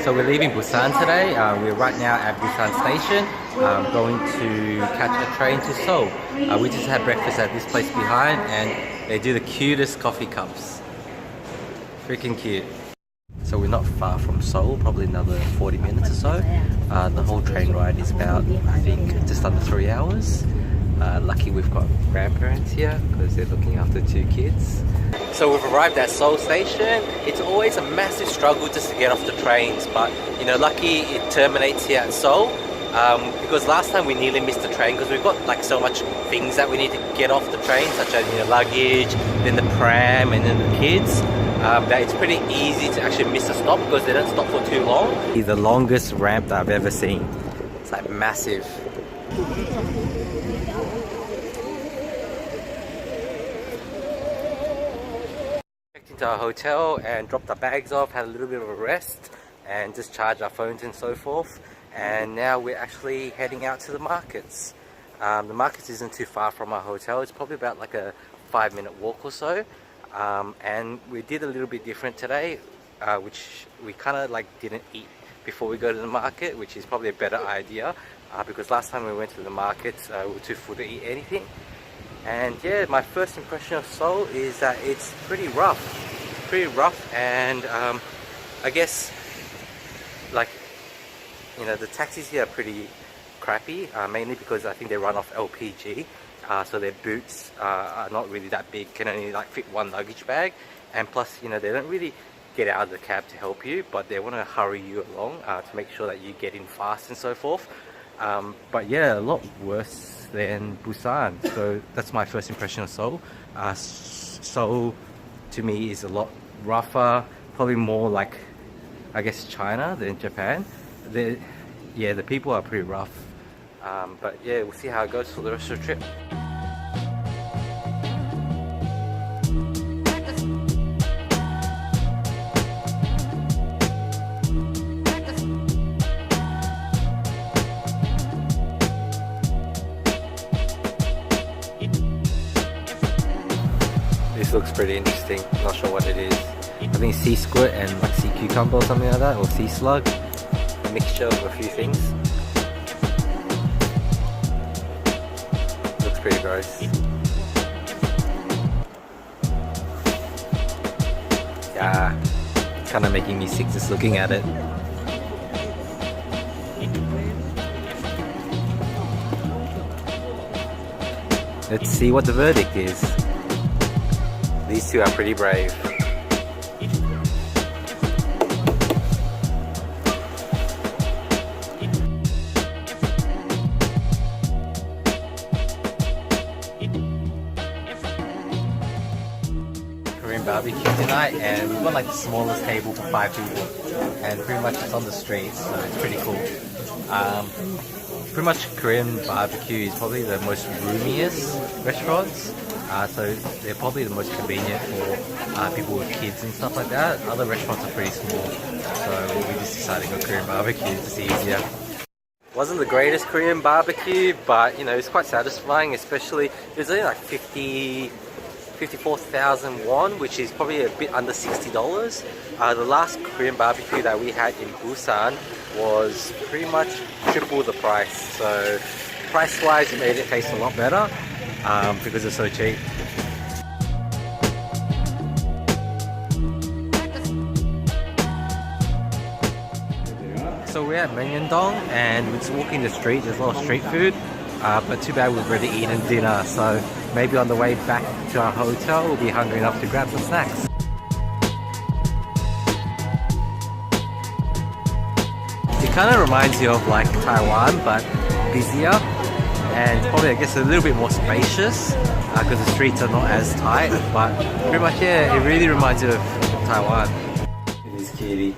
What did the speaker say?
So we're leaving Busan today. We're right now at Busan Station, going to catch a train to Seoul. We just had breakfast at this place behind, and they do the cutest coffee cups. Freaking cute. So we're not far from Seoul, probably another 40 minutes or so. The whole train ride is about, I think, just under 3 hours. Lucky we've got grandparents here because they're looking after 2 kids. So we've arrived at Seoul Station. It's always a massive struggle just to get off the trains, but you know, lucky it terminates here at Seoul. Because last time we nearly missed the train because we've got like so much things that we need to get off the train, such as, you know, luggage, then the pram, and then the kids. That it's pretty easy to actually miss a stop because they don't stop for too long. It's the longest ramp that I've ever seen. It's like massive. Checked into our hotel and dropped our bags off, had a little bit of a rest and just charged our phones and so forth. And now we're actually heading out to the markets. The markets isn't too far from our hotel. It's probably about like a 5-minute walk or so. And we did a little bit different today, which we kind of like didn't eat before we go to the market, which is probably a better idea because last time we went to the markets we were too full to eat anything. And yeah, my first impression of Seoul is that it's pretty rough, and I guess, like, you know, the taxis here are pretty crappy, mainly because I think they run off LPG. So their boots are not really that big, can only like fit 1 luggage bag, and plus, you know, they don't really get out of the cab to help you, but they want to hurry you along to make sure that you get in fast and so forth. But yeah, a lot worse than Busan. So that's my first impression of Seoul. Seoul to me is a lot rougher, probably more like, I guess, China than Japan. The people are pretty rough. But yeah, we'll see how it goes for the rest of the trip. This looks pretty interesting. Not sure what it is. I think sea squid and like sea cucumber or something like that, or sea slug. A mixture of a few things. Pretty gross. Yeah, it's kind of making me sick just looking at it. Let's see what the verdict is. These two are pretty brave. Barbecue tonight, and we've got like the smallest table for 5 people, and pretty much it's on the street, so it's pretty cool. Pretty much Korean barbecue is probably the most roomiest restaurants, so they're probably the most convenient for people with kids and stuff like that. Other restaurants are pretty small, so we just decided to go Korean barbecue, it's just easier. Wasn't the greatest Korean barbecue, but you know, it's quite satisfying, especially it was only like 54,000 won, which is probably a bit under $60. The last Korean barbecue that we had in Busan was pretty much triple the price. So price-wise, it made it taste a lot better because it's so cheap. So we're at Myeongdong and we're just walking the street. There's a lot of street food. But too bad we've already eaten dinner, so maybe on the way back to our hotel we'll be hungry enough to grab some snacks. It kind of reminds you of like Taiwan, but busier and probably, I guess, a little bit more spacious because the streets are not as tight, but pretty much, yeah, it really reminds you of Taiwan. It is cutie.